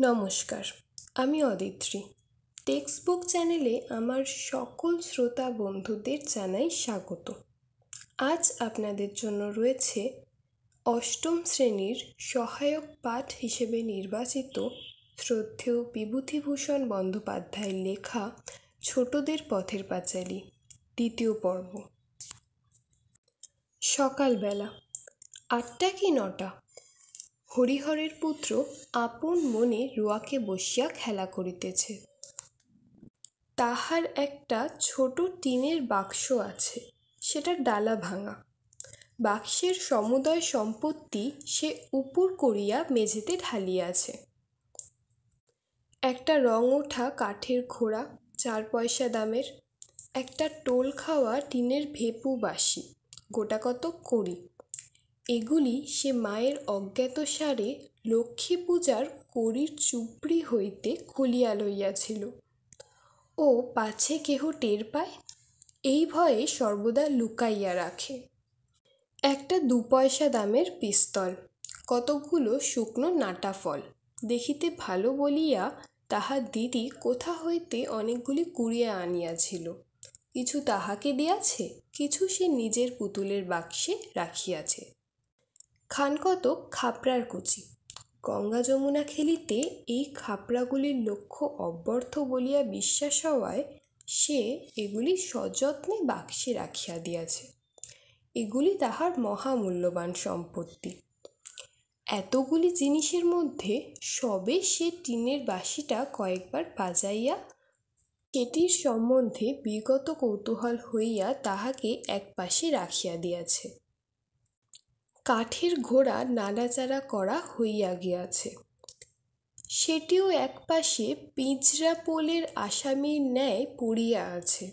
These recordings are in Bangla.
নমস্কার, আমি অদিত্রি। টেক্সটবুক চ্যানেলে আমার সকল শ্রোতা বন্ধুদের জানাই স্বাগত। আজ আপনাদের জন্য রয়েছে অষ্টম শ্রেণীর সহায়ক পাঠ হিসেবে নির্বাচিত শ্রদ্ধেয় বিভূতিভূষণ বন্দ্যোপাধ্যায়ের লেখা ছোটদের পথের পাঁচালী দ্বিতীয় পর্ব। সকালবেলা 8টা কি 9টা। হরিহরের পুত্র আপন মনে রোয়াকে বসিয়া খেলা করিতেছে। তাহার একটা ছোট টিনের বাক্স আছে, সেটার ডালা ভাঙা। বাক্সের সমুদয় সম্পত্তি সে উপুর করিয়া মেঝেতে ঢালিয়াছে। একটা রং ওঠা কাঠের ঘোড়া 4 পয়সা দামের, একটা টোল খাওয়া টিনের ভেপু বাঁশি গোটাকতক কড়ি, এগুলি সে মায়ের অজ্ঞাতসারে লক্ষ্মী পূজার কড়ির চুপড়ি হইতে খুলিয়া লইয়াছিল ও পাছে কেহ টের পায় এই ভয়ে সর্বদা লুকাইয়া রাখে। একটা 2 পয়সা দামের পিস্তল, কতকগুলো শুকনো নাটা ফল দেখিতে ভালো বলিয়া তাহার দিদি কোথা হইতে অনেকগুলি কুড়িয়া আনিয়াছিল। কিছু তাহাকে দিয়াছে, কিছু সে নিজের পুতুলের বাক্সে রাখিয়াছে। খানকতক খাপড়ার কুচি। গঙ্গা যমুনা খেলিতে এই খাপড়াগুলির লক্ষ্য অব্যর্থ বলিয়া বিশ্বাস হওয়ায় সে এগুলি সযত্নে বাক্সে রাখিয়া দিয়াছে। এগুলি তাহার মহামূল্যবান সম্পত্তি। এতগুলি জিনিসের মধ্যে সবে সে টিনের বাঁশিটা কয়েকবার বাজাইয়া সেটির সম্বন্ধে বিগত কৌতূহল হইয়া তাহাকে এক পাশে রাখিয়া দিয়াছে। কাঠের ঘোড়া নাড়াচাড়া করা হইয়া গিয়াছে, সেটিও এক পাশে পিঁজরা পোলের আসামির ন্যায় পড়িয়া আছে।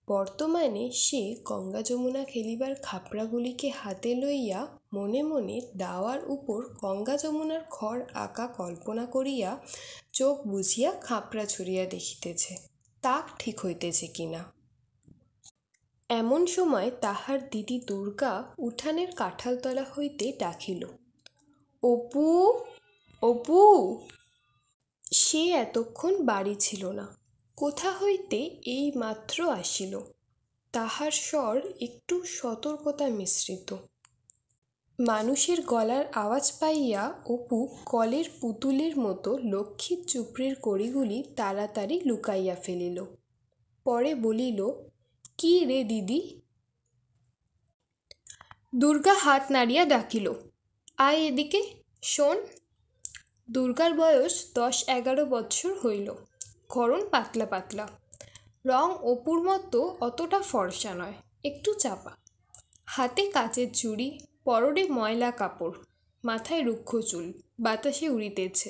বর্তমানে সে গঙ্গা যমুনা খেলিবার খাপড়াগুলিকে হাতে লইয়া মনে মনে দাওয়ার উপর গঙ্গা যমুনার খড় আঁকা কল্পনা করিয়া চোখ বুজিয়া খাপড়া ছুঁড়িয়া দেখিতেছে তাক ঠিক হইতেছে কিনা। এমন সময় তাহার দিদি দুর্গা উঠানের কাঁঠালতলা হইতে ডাকিল, অপু, অপু। সে এতক্ষণ বাড়ি ছিল না, কোথা হইতে এই মাত্র আসিল। তাহার স্বর একটু সতর্কতা মিশ্রিত। মানুষের গলার আওয়াজ পাইয়া অপু কলের পুতুলের মতো লক্ষ্মীর চুপড়ির কড়িগুলি তাড়াতাড়ি লুকাইয়া ফেলিল। পরে বলিল, কি রে দিদি? দুর্গা হাত নাড়িয়া ডাকিল, আয় এদিকে, শোন। দুর্গার বয়স 10-11 বৎসর হইল। গড়ন পাতলা পাতলা, রং অপুর মতো অতটা ফর্সা নয়, একটু চাপা। হাতে কাচের চুড়ি, পরনে ময়লা কাপড়, মাথায় রুক্ষ চুল বাতাসে উড়িতেছে।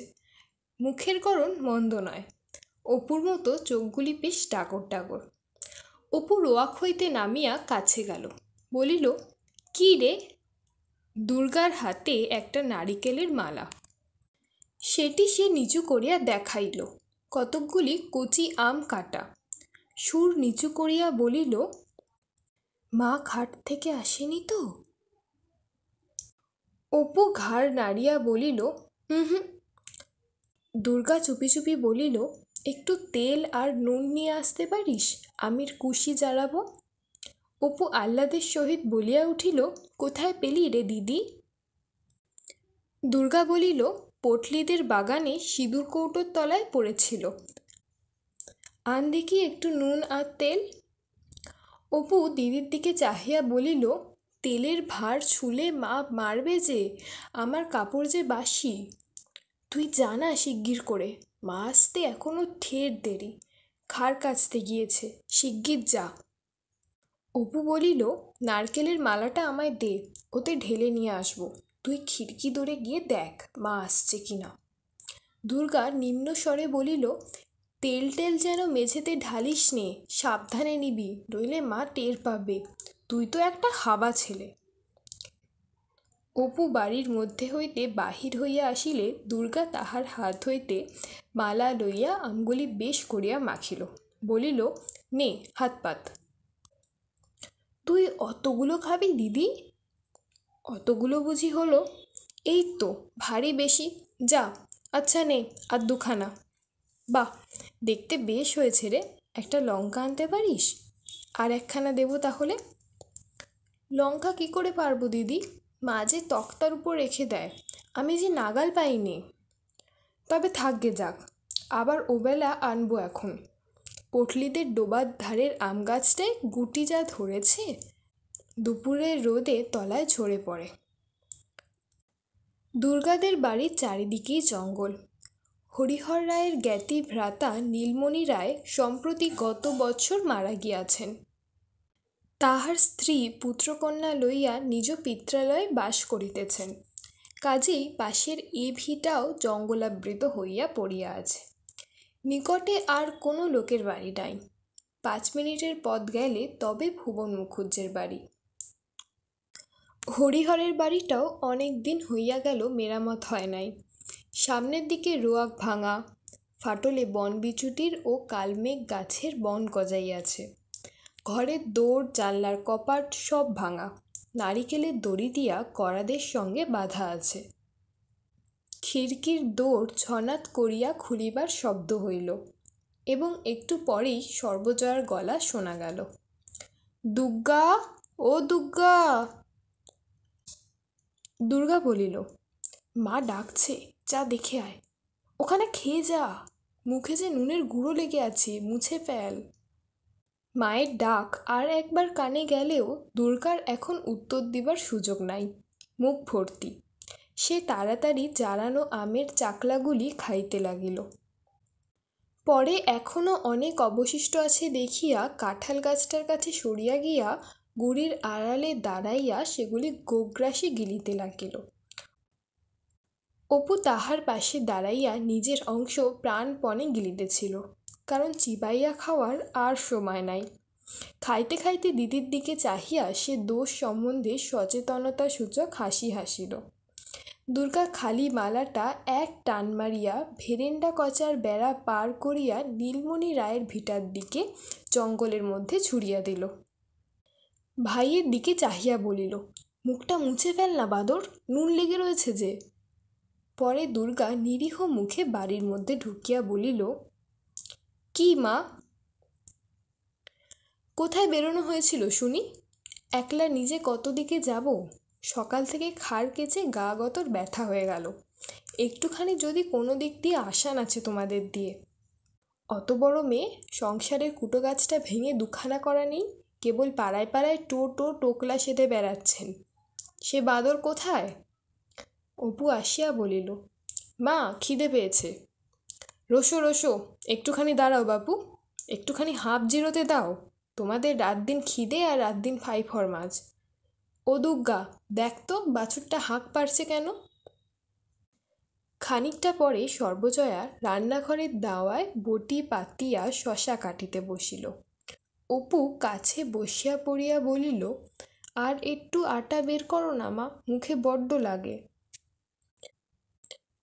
মুখের গড়ন মন্দ নয়, অপুর মতো চোখগুলি বেশ ডাগর ডাগর। অপু রোয়াক হইতে নামিয়া কাছে গেল, বলিল, কি রে? দুর্গার হাতে একটা নারিকেলের মালা। সেটি সে নিচু করিয়া দেখাইল। কতকগুলি কচি আম কাটা। সুর নিচু করিয়া বলিল, মা ঘাট থেকে আসেনি তো? অপু ঘাড় নাড়িয়া বলিল, হুম। দুর্গা চুপি চুপি বলিল, একটু তেল আর নুন নিয়ে আসতে পারিস, আমির কুশি জ্বালাবো। অপু আহ্লাদের সহিত বলিয়া উঠিল, কোথায় পেলি রে দিদি? দুর্গা বলিল, পটলিদের বাগানে সিঁদুর কৌটোর তলায় পড়েছিল, আন দেখি একটু নুন আর তেল। অপু দিদির দিকে চাহিয়া বলিল, তেলের ভার ছুলে মা মারবে যে, আমার কাপড় যে বাসি। তুই জানা শিগগির করে, মা আসতে এখনো ঢের দেরি, খাড় কাচতে গিয়েছে, শিগগির যা। অপু বলিল, নারকেলের মালাটা আমায় দে, ওতে ঢেলে নিয়ে আসবো। তুই খিড়কি দূরে গিয়ে দেখ মা আসছে কিনা। দুর্গা নিম্ন স্বরে বলিল, তেল টেল যেন মেঝেতে ঢালিস নে, সাবধানে নিবি, নইলে মা টের পাবে। তুই তো একটা হাবা ছেলে। অপু বাড়ির মধ্যে হইতে বাহির হইয়া আসিলে দুর্গা তাহার হাত হইতে মালা লইয়া আঙ্গুলি বেশ করিয়া মাখিল, বলিল, নে হাত পাত। তুই অতগুলো খাবি দিদি? অতগুলো বুঝি হলো? এই তো ভারী বেশি, যা আচ্ছা নে, আর দুখানা। বাহ, দেখতে বেশ হয়েছে রে। একটা লঙ্কা আনতে পারিস? আর একখানা দেবো তাহলে। লঙ্কা কি করে পারবো দিদি, মা যে তক্তার উপর রেখে দেয়, আমি যে নাগাল পাইনি। তবে থাকগে যাক, আবার ওবেলা আনবো এখন। পটলিদের ডোবার ধারের আম গাছটায় গুটি যা ধরেছে, দুপুরের রোদে তলায় ঝরে পড়ে। দুর্গাদের বাড়ির চারিদিকেই জঙ্গল। হরিহর রায়ের জ্ঞাতি ভ্রাতা নীলমণি রায় সম্প্রতি গত বৎসর মারা গিয়াছেন। তাহার স্ত্রী পুত্রকন্যা লইয়া নিজ পিত্রালয়ে বাস করিতেছেন। কাজেই পাশের এ ভিটাও জঙ্গলাবৃত হইয়া পড়িয়া আছে। নিকটে আর কোনো লোকের বাড়ি নাই। 5 মিনিটের পথ গেলে তবে ভুবন মুখুজ্জের বাড়ি। হরিহরের বাড়িটাও অনেক দিন হইয়া গেল মেরামত হয় নাই। সামনের দিকে রোয়াক ভাঙা, ফাটলে বনবিচুটির ও কালমেঘ গাছের বন গজাইয়াছে। ঘরের দৌড় জানলার কপাট সব ভাঙা, নারিকেলের দড়ি দিয়া করাদের সঙ্গে বাঁধা আছে। খিড়কির দৌড় ছনাৎ করিয়া খুলিবার শব্দ হইল, এবং একটু পরেই সর্বজয়ার গলা শোনা গেল। দুর্গা, ও দুর্গা। দুর্গা বলিল, মা ডাকছে, যা দেখে আয়। ওখানে খেয়ে যা, মুখে যে নুনের গুঁড়ো লেগে আছে, মুছে ফেল। মায়ের ডাক আর একবার কানে গেলেও দুর্গার এখন উত্তর দিবার সুযোগ নাই, মুখ ভর্তি। সে তাড়াতাড়ি জ্বালানো আমের চাকলাগুলি খাইতে লাগিল। পরে এখনও অনেক অবশিষ্ট আছে দেখিয়া কাঁঠাল গাছটার কাছে সরিয়া গিয়া গুড়ির আড়ালে দাঁড়াইয়া সেগুলি গোগ্রাসে গিলিতে লাগিল। অপু তাহার পাশে দাঁড়াইয়া নিজের অংশ প্রাণপণে গিলিতেছিল, কারণ চিবাইয়া খাওয়ার আর সময় নাই। খাইতে খাইতে দিদির দিকে চাহিয়া সে দোষ সম্বন্ধে সচেতনতাসূচক হাসি হাসিল। দুর্গা খালি মালাটা এক টান মারিয়া ভেরেন্ডা কচার বেড়া পার করিয়া নীলমণি রায়ের ভিটার দিকে জঙ্গলের মধ্যে ছুড়িয়া দিল। ভাইয়ের দিকে চাহিয়া বলিল, মুখটা মুছে ফেল না বাদর, নুন লেগে রয়েছে যে। পরে দুর্গা নিরীহ মুখে বাড়ির মধ্যে ঢুকিয়া বলিল, কি মা? কোথায় বেরোনো হয়েছিল শুনি? একলা নিজে কত দিকে যাব? সকাল থেকে খাড় কেচে গা গতর ব্যথা হয়ে গেল। একটুখানি যদি কোনো দিক দিয়ে আসান আছে তোমাদের দিয়ে। অত বড় মেয়ে, সংসারের কুটো গাছটা ভেঙে দুখানা করা নেই, কেবল পাড়ায় পাড়ায় টোকলা সেধে বেড়াচ্ছেন। সে বাদর কোথায়? অপু আসিয়া বলিল, মা খিদে পেয়েছে। রসো রসো, একটুখানি দাঁড়াও বাপু, একটুখানি হাঁপ জিরোতে দাও। তোমাদের রাত দিন খিদে আর রাত দিন ফাই ফরমাজ। ও দুর্গা, দেখ তো বাছুরটা হাঁক পারছে কেন? খানিকটা পরে সর্বজয়া রান্নাঘরের দাওয়ায় বটি পাতিয়া শশা কাটিতে বসিল। অপু কাছে বসিয়া পড়িয়া বলিল, আর একটু আটা বের করো না মা, মুখে বড্ড লাগে।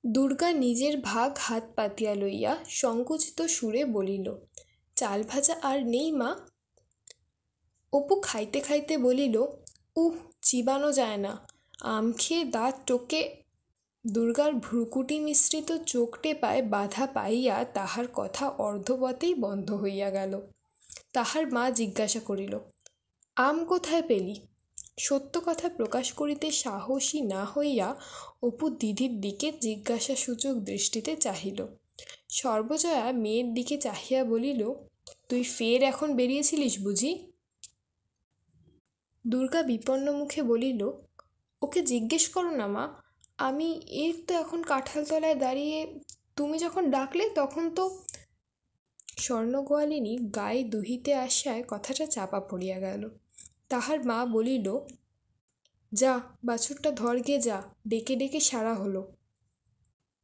দুর্গা নিজের ভাগ হাত পাতিয়া লইয়া সংকুচিত সুরে বলিল, চাল ভাজা আর নেই মা? অপু খাইতে খাইতে বলিল, চিবানো যায় না, আম খেয়ে দাঁত টোকে। দুর্গার ভ্রুকুটি মিশ্রিত চোখ টেপায় বাধা পাইয়া তাহার কথা অর্ধপথেই বন্ধ হইয়া গেল। তাহার মা জিজ্ঞাসা করিল, আম কোথায় পেলি? সত্য কথা প্রকাশ করিতে সাহসী না হইয়া অপু দিদির দিকে জিজ্ঞাসাসূচক দৃষ্টিতে চাহিল। সর্বজয়া মেয়ের দিকে চাহিয়া বলিল, তুই ফের এখন বেরিয়েছিলিস বুঝি? দুর্গা বিপন্ন মুখে বলিল, ওকে জিজ্ঞেস করো না মা, আমি এই তো এখন কাঁঠালতলায় দাঁড়িয়ে, তুমি যখন ডাকলে তখন তো। স্বর্ণগোয়ালিনী গায়ে দুহিতে আসায় কথাটা চাপা পড়িয়া গেল। তাহার মা বলিল, যা বাছুরটা ধরগে যা, ডেকে ডেকে সারা হলো।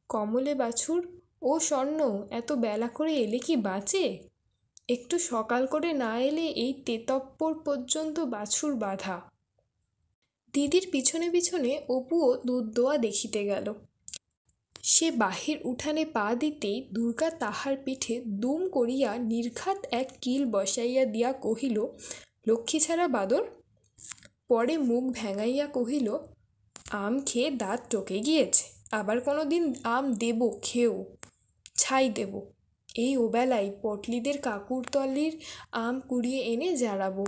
কমলে বাছুর, ও স্বর্ণ, এত বেলা করে এলে কি বাঁচে? একটু সকাল করে না এলে এই তেতপ্পর পর্যন্ত বাছুর বাঁধা। দিদির পিছনে পিছনে অপুও দুধ দোয়া দেখিতে গেল। সে বাহির উঠানে পা দিতেই দুর্গা তাহার পিঠে দুম করিয়া নির্ঘাত এক কিল বসাইয়া দিয়া কহিল, লক্ষ্মী ছাড়া বাদর। পরে মুখ ভেঙাইয়া কহিল, আম খেয়ে দাঁত টোকে গিয়েছে, আবার কোনো দিন আম দেব, খেও, ছাই দেব। এই ওবেলায় পটলিদের কাকুরতলির আম কুড়িয়ে এনে জারাবো।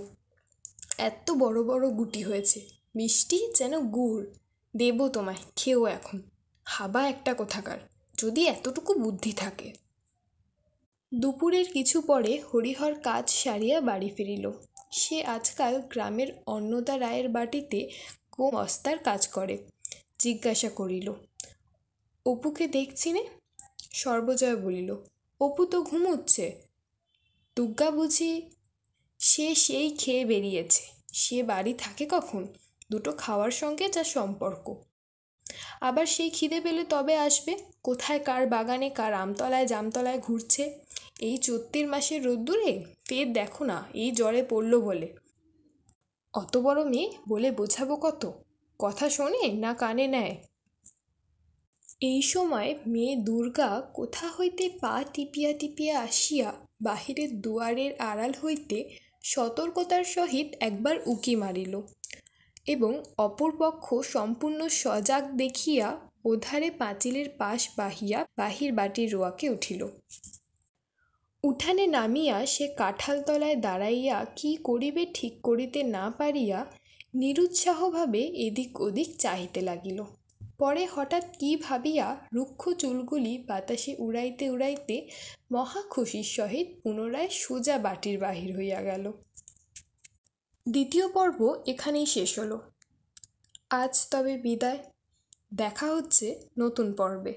এত বড় বড় গুটি হয়েছে, মিষ্টি যেন গুড়। দেবো তোমায়, খেও এখন। হাবা একটা কোথাকার, যদি এতটুকু বুদ্ধি থাকে। দুপুরের কিছু পরে হরিহর কাজ সারিয়া বাড়ি ফিরিল। সে আজকাল গ্রামের অন্নদা রায়ের বাটিতে গোমস্তার কাজ করে। জিজ্ঞাসা করিল, অপুকে দেখছি নে? সর্বজয়া বলিল, অপু তো ঘুমুচ্ছে। দুর্গা বুঝি? সে সেই খেয়ে বেরিয়েছে। সে বাড়ি থাকে কখন? দুটো খাওয়ার সঙ্গে যা সম্পর্ক। আবার সেই খিদে পেলে তবে আসবে। কোথায় কার বাগানে, কার আমতলায় জামতলায় ঘুরছে। এই চৈত্রের মাসের রোদ্দুরে ফের দেখো না, এই জ্বরে পড়ল বলে। অত বড় মেয়ে, বলে বোঝাবো কত? কথা শোনে না কানে নেয়। এই সময় মেয়ে দুর্গা কোথা হইতে পা টিপিয়া টিপিয়া আসিয়া বাহিরের দুয়ারের আড়াল হইতে সতর্কতার সহিত একবার উঁকি মারিল এবং অপর পক্ষ সম্পূর্ণ সজাগ দেখিয়া ওধারে পাঁচিলের পাশ বাহিয়া বাহির বাটির রোয়াকে উঠিল। উঠানে নামিয়া সে কাঁঠালতলায় দাঁড়াইয়া কি করিবে ঠিক করিতে না পারিয়া নিরুৎসাহভাবে এদিক ওদিক চাহিতে লাগিল। পরে হঠাৎ কি ভাবিয়া রুক্ষ চুলগুলি বাতাসে উড়াইতে উড়াইতে মহা খুশির সহিত পুনরায় সোজা বাটির বাহির হইয়া গেল। দ্বিতীয় পর্ব এখানেই শেষ হলো। আজ তবে বিদায়। দেখা হচ্ছে নতুন পর্বে।